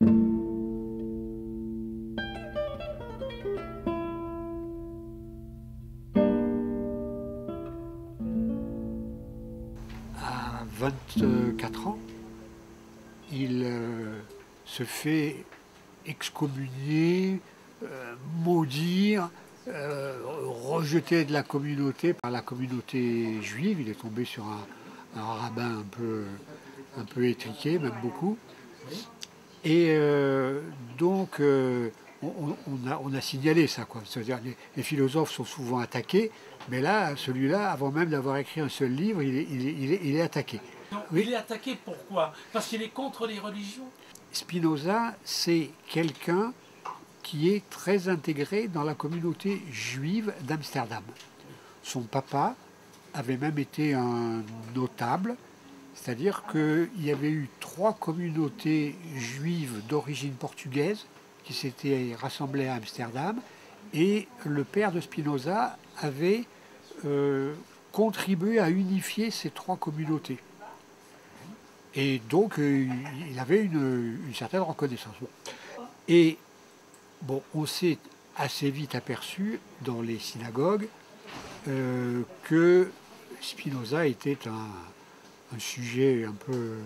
À 24 ans, il se fait excommunier, maudire, rejeté de la communauté par la communauté juive. Il est tombé sur un rabbin un peu étriqué, même beaucoup. Et donc, on a signalé ça, quoi. C'est-à-dire, les philosophes sont souvent attaqués, mais là, celui-là, avant même d'avoir écrit un seul livre, il est attaqué. Non, Oui. il est attaqué pourquoi? Parce qu'il est contre les religions? Spinoza, c'est quelqu'un qui est très intégré dans la communauté juive d'Amsterdam. Son papa avait même été un notable, c'est-à-dire qu'il y avait eu 3 communautés juives d'origine portugaise qui s'étaient rassemblées à Amsterdam, et le père de Spinoza avait contribué à unifier ces 3 communautés. Et donc, il avait une certaine reconnaissance. Et bon, on s'est assez vite aperçu dans les synagogues que Spinoza était un sujet un peu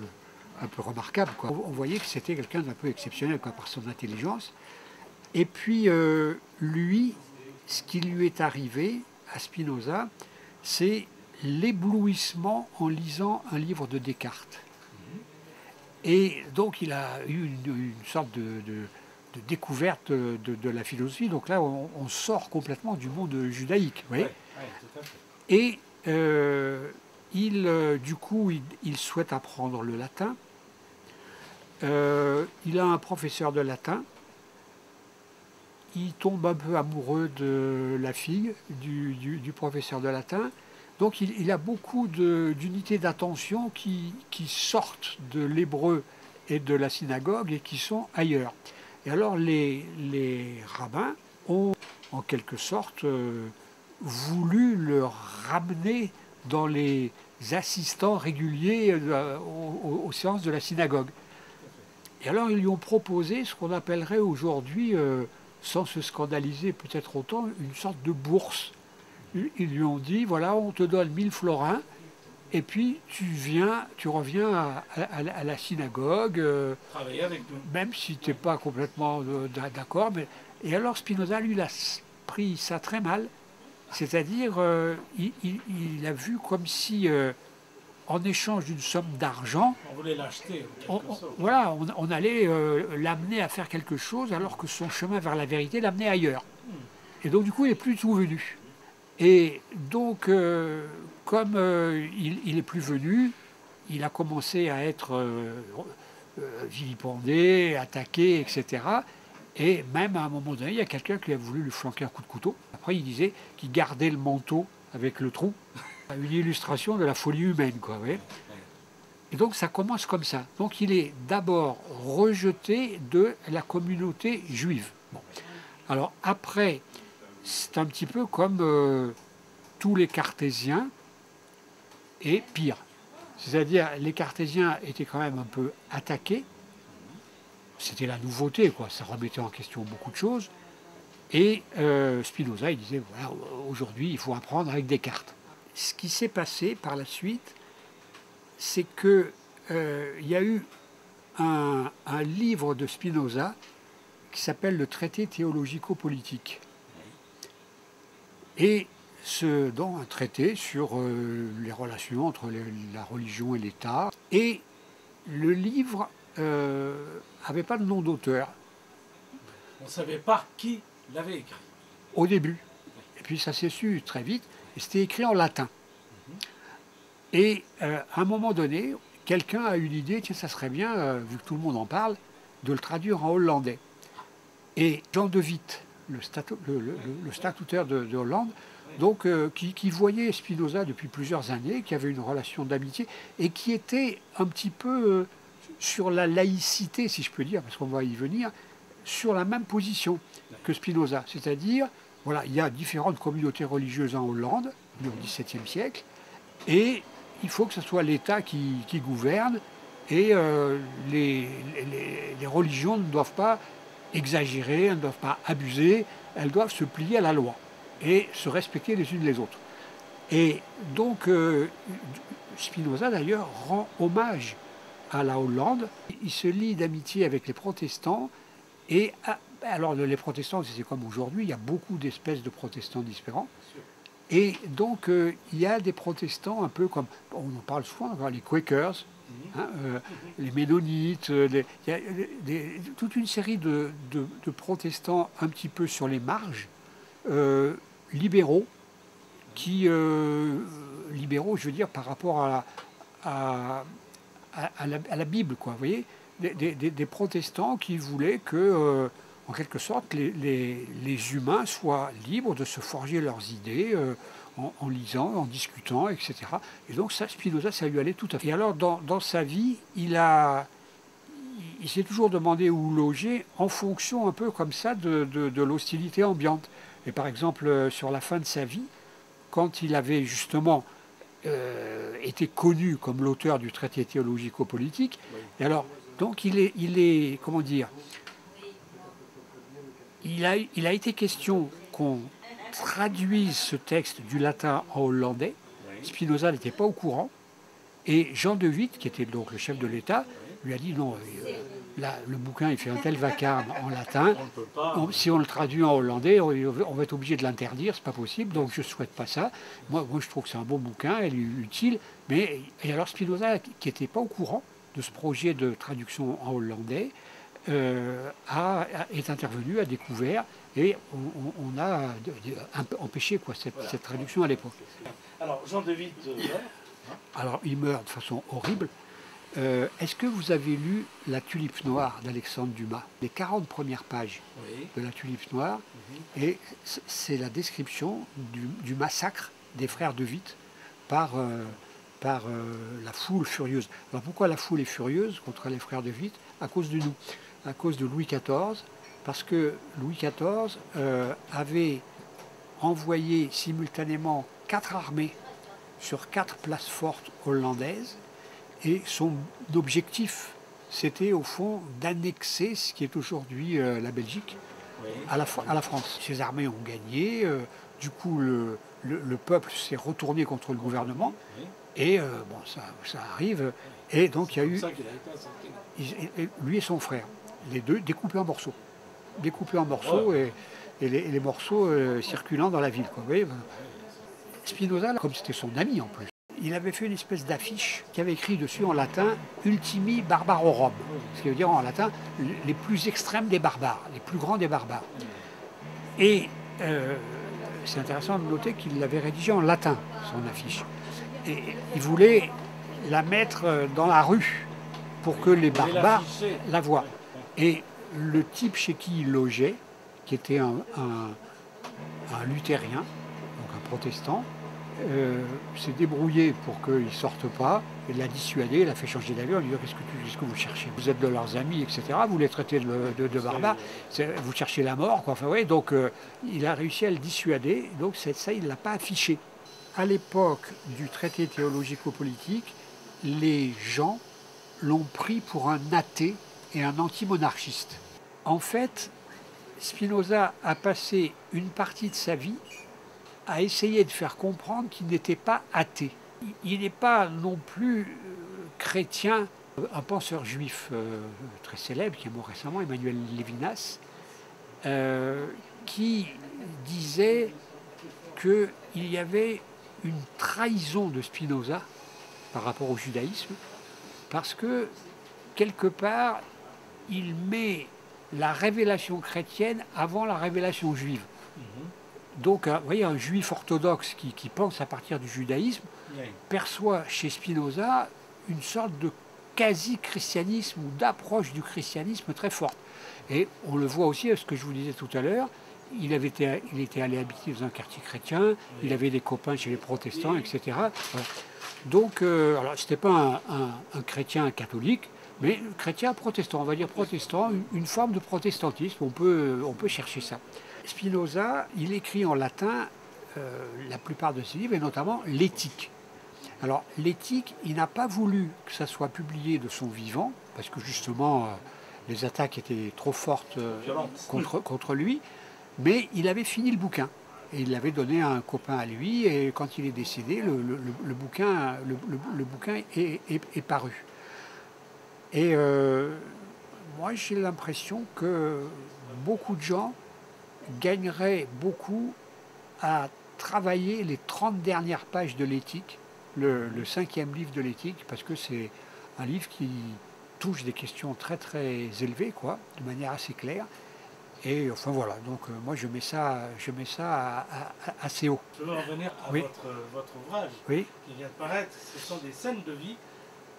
remarquable, quoi. On voyait que c'était quelqu'un d'un peu exceptionnel, quoi, par son intelligence. Et puis, lui, ce qui lui est arrivé à Spinoza, c'est l'éblouissement en lisant un livre de Descartes. Et donc, il a eu une sorte de découverte de la philosophie. Donc là, on sort complètement du monde judaïque. Vous voyez. Tout à fait. Et du coup, il souhaite apprendre le latin. Il a un professeur de latin. Il tombe un peu amoureux de la fille du professeur de latin. Donc il a beaucoup d'unités d'attention qui sortent de l'hébreu et de la synagogue et qui sont ailleurs. Et alors les rabbins ont en quelque sorte voulu le ramener dans les assistants réguliers aux séances de la synagogue. Et alors ils lui ont proposé ce qu'on appellerait aujourd'hui, sans se scandaliser peut-être autant, une sorte de bourse. Ils lui ont dit, voilà, on te donne 1000 florins, et puis tu reviens à la synagogue, Travailler avec nous. même si tu n'es pas complètement d'accord. Et alors Spinoza, lui, il a pris ça très mal, c'est-à-dire il a vu comme si, en échange d'une somme d'argent, On voulait l'acheter. voilà, on allait l'amener à faire quelque chose, alors que son chemin vers la vérité l'amenait ailleurs. Et donc du coup, il n'est plus tout venu. Et donc, comme il n'est plus venu, il a commencé à être vilipendé, attaqué, etc. Et même à un moment donné, il y a quelqu'un qui a voulu lui flanquer un coup de couteau. Après, il disait qu'il gardait le manteau avec le trou. Une illustration de la folie humaine, quoi. Ouais. Et donc, ça commence comme ça. Donc, il est d'abord rejeté de la communauté juive. Bon. Alors, après, c'est un petit peu comme tous les cartésiens, et pire. C'est-à-dire, les cartésiens étaient quand même un peu attaqués. C'était la nouveauté, quoi. Ça remettait en question beaucoup de choses. Et Spinoza, il disait, voilà, aujourd'hui, il faut apprendre avec Descartes. Ce qui s'est passé par la suite, c'est qu'il y a eu un livre de Spinoza qui s'appelle le Traité théologico-politique. Et donc un traité sur les relations entre la religion et l'État. Et le livre n'avait pas de nom d'auteur. On ne savait pas qui l'avait écrit. Au début. Et puis ça s'est su très vite. Et c'était écrit en latin. Et à un moment donné, quelqu'un a eu l'idée, tiens, ça serait bien, vu que tout le monde en parle, de le traduire en hollandais. Et Jean de Witt, le statutaire de Hollande, donc, qui voyait Spinoza depuis plusieurs années, qui avait une relation d'amitié, et qui était un petit peu sur la laïcité, si je peux dire, parce qu'on va y venir, sur la même position que Spinoza. C'est-à-dire, voilà, il y a différentes communautés religieuses en Hollande, au XVIIe siècle, et il faut que ce soit l'État qui gouverne, Et les religions ne doivent pas exagérer, elles ne doivent pas abuser, elles doivent se plier à la loi et se respecter les unes les autres. Et donc, Spinoza d'ailleurs rend hommage à la Hollande. Il se lie d'amitié avec les protestants. Et alors, les protestants, c'est comme aujourd'hui, il y a beaucoup d'espèces de protestants différents. Et donc, il y a des protestants un peu comme, on en parle souvent, les Quakers, hein, les Ménonites, il y a toute une série de protestants un petit peu sur les marges, libéraux, libéraux, je veux dire, par rapport à la Bible, quoi, vous voyez, des protestants qui voulaient que, en quelque sorte, les humains soient libres de se forger leurs idées en lisant, en discutant, etc. Et donc ça, Spinoza, ça lui allait tout à fait. Et alors, dans sa vie, il s'est toujours demandé où loger en fonction un peu comme ça de l'hostilité ambiante. Et par exemple, sur la fin de sa vie, quand il avait justement été connu comme l'auteur du traité théologico-politique, et alors, donc il est comment dire, il a été question qu'on traduise ce texte du latin en hollandais. Spinoza n'était pas au courant, et Jean de Witt, qui était donc le chef de l'État, lui a dit non, là, le bouquin il fait un tel vacarme en latin, si on le traduit en hollandais, on va être obligé de l'interdire, c'est pas possible, donc je ne souhaite pas ça. Moi je trouve que c'est un bon bouquin, il est utile, et alors Spinoza, qui n'était pas au courant de ce projet de traduction en hollandais, est intervenu, a découvert, et on a empêché cette traduction à l'époque. Alors Jean de Witt alors il meurt de façon horrible. Est-ce que vous avez lu La Tulipe Noire d'Alexandre Dumas? Les 40 premières pages de La Tulipe Noire, et c'est la description du massacre des frères de Witt par la foule furieuse. Alors pourquoi la foule est furieuse contre les frères de Witt? À cause de nous, à cause de Louis XIV, parce que Louis XIV avait envoyé simultanément 4 armées sur 4 places fortes hollandaises. Et son objectif, c'était au fond d'annexer ce qui est aujourd'hui la Belgique à la France. Ces armées ont gagné, du coup le peuple s'est retourné contre le gouvernement, et bon, ça arrive, et donc il y a eu, lui et son frère, les deux découpés en morceaux. Et les morceaux circulant dans la ville, quoi. Vous voyez, Spinoza, comme c'était son ami en plus, il avait fait une espèce d'affiche qui avait écrit dessus en latin « Ultimi barbarorum », ce qui veut dire en latin « les plus extrêmes des barbares, les plus grands des barbares ». Et c'est intéressant de noter qu'il l'avait rédigé en latin, son affiche. Et il voulait la mettre dans la rue pour que les barbares la voient. Et le type chez qui il logeait, qui était un luthérien, donc un protestant, s'est débrouillé pour qu'il ne sorte pas, il l'a dissuadé, il a fait changer d'avis, en lui disant qu'est-ce que vous cherchez? Vous êtes de leurs amis, etc. Vous les traitez de barbares, vous cherchez la mort, quoi. Enfin, ouais, donc il a réussi à le dissuader, donc ça il ne l'a pas affiché. À l'époque du traité théologico-politique, les gens l'ont pris pour un athée et un antimonarchiste. En fait, Spinoza a passé une partie de sa vie à essayer de faire comprendre qu'il n'était pas athée. Il n'est pas non plus chrétien. Un penseur juif très célèbre, qui est mort récemment, Emmanuel Levinas, qui disait qu'il y avait une trahison de Spinoza par rapport au judaïsme, parce que, quelque part, il met la révélation chrétienne avant la révélation juive. Donc, vous voyez, un juif orthodoxe qui pense à partir du judaïsme perçoit chez Spinoza une sorte de quasi-christianisme ou d'approche du christianisme très forte. Et on le voit aussi, ce que je vous disais tout à l'heure, il était allé habiter dans un quartier chrétien, il avait des copains chez les protestants, etc. Voilà. Donc, alors, ce n'était pas un chrétien catholique, mais chrétien protestant, on va dire protestant, une forme de protestantisme, on peut chercher ça. Spinoza, il écrit en latin la plupart de ses livres, et notamment l'éthique. Alors, l'éthique, il n'a pas voulu que ça soit publié de son vivant, parce que justement, les attaques étaient trop fortes contre lui, mais il avait fini le bouquin. Et il l'avait donné à un copain à lui, et quand il est décédé, le bouquin est paru. Et moi, j'ai l'impression que beaucoup de gens gagneraient beaucoup à travailler les 30 dernières pages de l'éthique, le 5e livre de l'éthique, parce que c'est un livre qui touche des questions très très élevées, quoi, de manière assez claire. Et enfin voilà, donc moi je mets ça assez haut. Je veux revenir à oui. votre ouvrage oui. qui vient de paraître. Ce sont des scènes de vie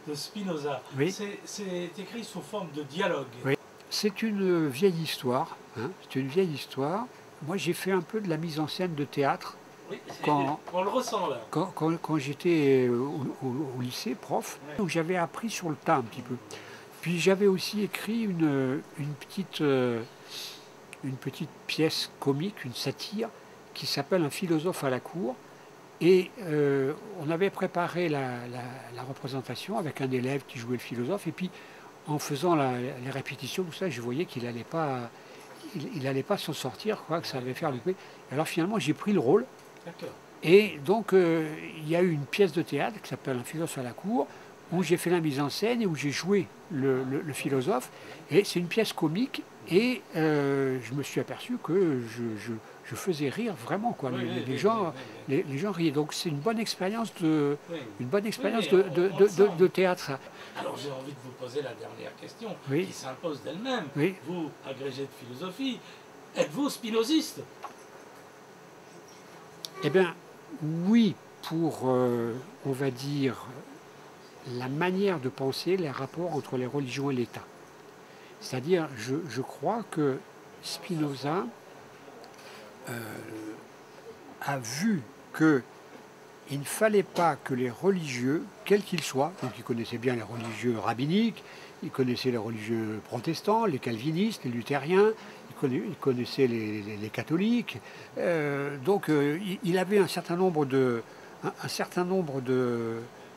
de Spinoza. Oui. C'est écrit sous forme de dialogue. Oui. C'est une vieille histoire. Hein, c'est une vieille histoire. Moi j'ai fait un peu de la mise en scène de théâtre. Oui, on le ressent là. Quand j'étais au lycée, prof, ouais. Donc j'avais appris sur le tas un petit peu. Puis j'avais aussi écrit une petite pièce comique, une satire, qui s'appelle Un philosophe à la cour. Et on avait préparé la représentation avec un élève qui jouait le philosophe. Et puis en faisant les répétitions, tout ça, je voyais qu'il n'allait pas, s'en sortir, quoi, que ça allait faire le coup. Alors finalement, j'ai pris le rôle. Et donc, il y a eu une pièce de théâtre qui s'appelle Un philosophe à la cour, où j'ai fait la mise en scène et où j'ai joué le philosophe. Et c'est une pièce comique, et je me suis aperçu que je faisais rire vraiment, quoi. Les gens riaient. Donc c'est une bonne expérience de théâtre, ça. Alors j'ai envie de vous poser la dernière question, oui. qui s'impose d'elle-même. Oui. Vous, agrégé de philosophie, êtes-vous spinoziste? Eh bien, oui, pour, on va dire, la manière de penser les rapports entre les religions et l'État. C'est-à-dire, je crois que Spinoza a vu qu'il ne fallait pas que les religieux, quels qu'ils soient, donc il connaissait bien les religieux rabbiniques, il connaissait les religieux protestants, les calvinistes, les luthériens, il connaissait les catholiques, donc il avait un certain nombre de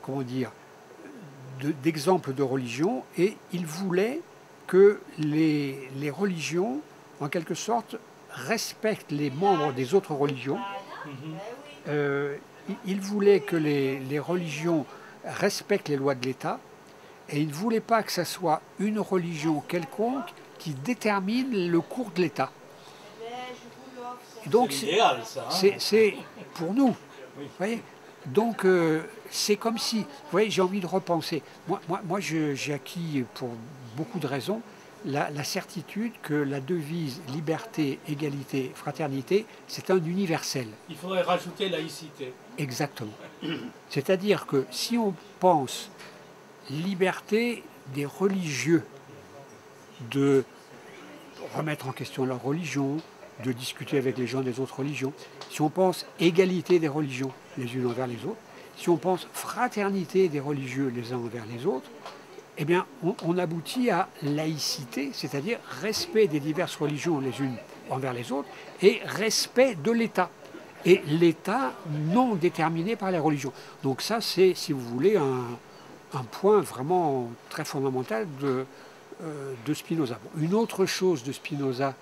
comment dire, d'exemples de religions, et il voulait que les religions, en quelque sorte, respectent les membres des autres religions. Il voulait que les religions respectent les lois de l'État, et il ne voulait pas que ce soit une religion quelconque qui détermine le cours de l'État. Donc c'est idéal, ça. Hein, c'est pour nous. Oui. Vous voyez, donc c'est comme si, vous voyez, j'ai envie de repenser. Moi j'ai acquis, pour beaucoup de raisons, la certitude que la devise liberté, égalité, fraternité, c'est un universel. Il faudrait rajouter laïcité. Exactement. C'est-à-dire que si on pense liberté des religieux de remettre en question leur religion, de discuter avec les gens des autres religions, si on pense égalité des religions les unes envers les autres, si on pense fraternité des religieux les uns envers les autres, eh bien, on aboutit à laïcité, c'est-à-dire respect des diverses religions les unes envers les autres, et respect de l'État. Et l'État non déterminé par les religions. Donc ça, c'est, si vous voulez, un point vraiment très fondamental de Spinoza. Bon, une autre chose de Spinoza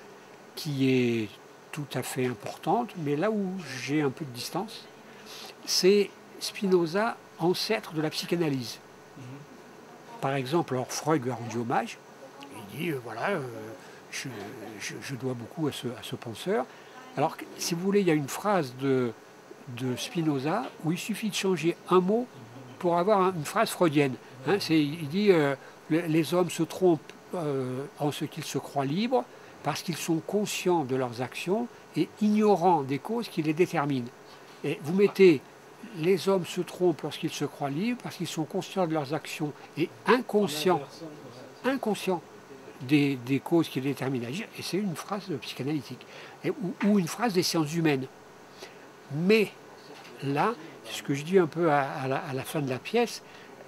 qui est tout à fait importante, mais là où j'ai un peu de distance, c'est Spinoza, ancêtre de la psychanalyse. Par exemple, alors Freud lui a rendu hommage, il dit, voilà, je dois beaucoup à ce penseur. Alors, si vous voulez, il y a une phrase de Spinoza où il suffit de changer un mot pour avoir une phrase freudienne. Hein, il dit, les hommes se trompent en ce qu'ils se croient libres parce qu'ils sont conscients de leurs actions et ignorants des causes qui les déterminent. Et vous mettez... Les hommes se trompent lorsqu'ils se croient libres parce qu'ils sont conscients de leurs actions et inconscients des causes qui les déterminent à agir. Et c'est une phrase psychanalytique ou une phrase des sciences humaines. Mais là, c'est ce que je dis un peu à la fin de la pièce,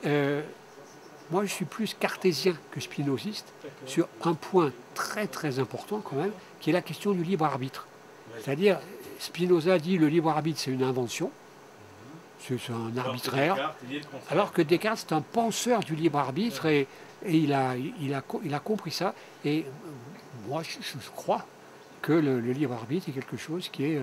moi je suis plus cartésien que spinoziste sur un point très très important quand même, qui est la question du libre arbitre. C'est-à-dire, Spinoza dit le libre arbitre c'est une invention. c'est un arbitraire. Descartes, il est le contraire. Alors que Descartes, c'est un penseur du libre arbitre et il a compris ça. Et moi, je crois que le libre arbitre est quelque chose qui est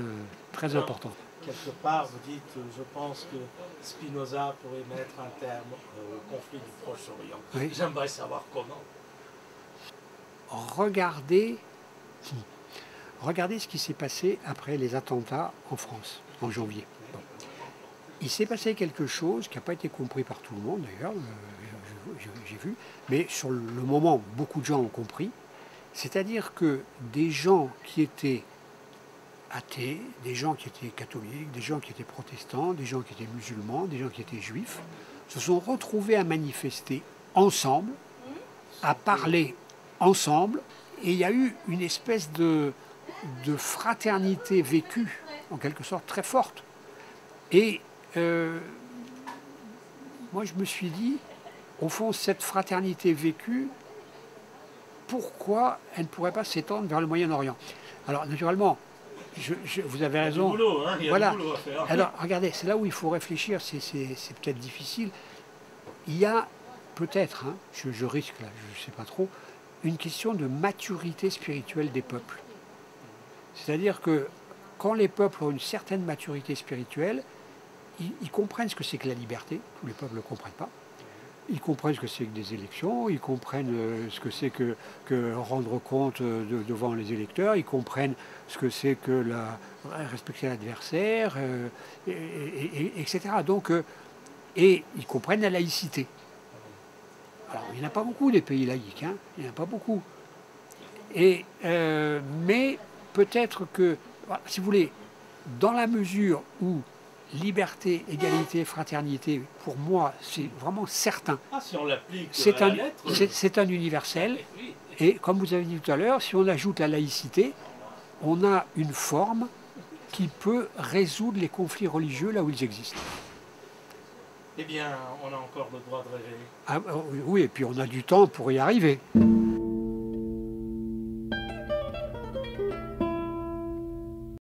très Alors, important. Quelque part, vous dites, je pense que Spinoza pourrait mettre un terme au conflit du Proche-Orient. Oui. J'aimerais savoir comment. Regardez ce qui s'est passé après les attentats en France, en janvier. Bon. Il s'est passé quelque chose qui n'a pas été compris par tout le monde d'ailleurs, j'ai vu, mais sur le moment, beaucoup de gens ont compris. C'est-à-dire que des gens qui étaient athées, des gens qui étaient catholiques, des gens qui étaient protestants, des gens qui étaient musulmans, des gens qui étaient juifs, se sont retrouvés à manifester ensemble, à parler ensemble, et il y a eu une espèce de fraternité vécue, en quelque sorte très forte. Et moi je me suis dit, au fond, cette fraternité vécue, pourquoi elle ne pourrait pas s'étendre vers le Moyen-Orient? Alors naturellement, vous avez raison. Il y a du boulot, hein, il y a Voilà. du boulot à faire. Alors regardez, c'est là où il faut réfléchir, c'est peut-être difficile. Il y a peut-être, hein, je risque là, je ne sais pas trop, une question de maturité spirituelle des peuples. C'est-à-dire que quand les peuples ont une certaine maturité spirituelle, ils comprennent ce que c'est que la liberté, tous les peuples ne le comprennent pas. Ils comprennent ce que c'est que des élections, ils comprennent ce que c'est que rendre compte devant les électeurs, ils comprennent ce que c'est que respecter l'adversaire, etc. Donc, et ils comprennent la laïcité. Alors, il n'y en a pas beaucoup des pays laïques, hein, il n'y en a pas beaucoup. Mais peut-être que, si vous voulez, dans la mesure où liberté, égalité, fraternité, pour moi, c'est vraiment certain. Ah, si on l'applique C'est à un, la lettre, c'est un universel. oui. Et comme vous avez dit tout à l'heure, si on ajoute la laïcité, on a une forme qui peut résoudre les conflits religieux là où ils existent. Eh bien, on a encore le droit de rêver. Ah, oui, et puis on a du temps pour y arriver.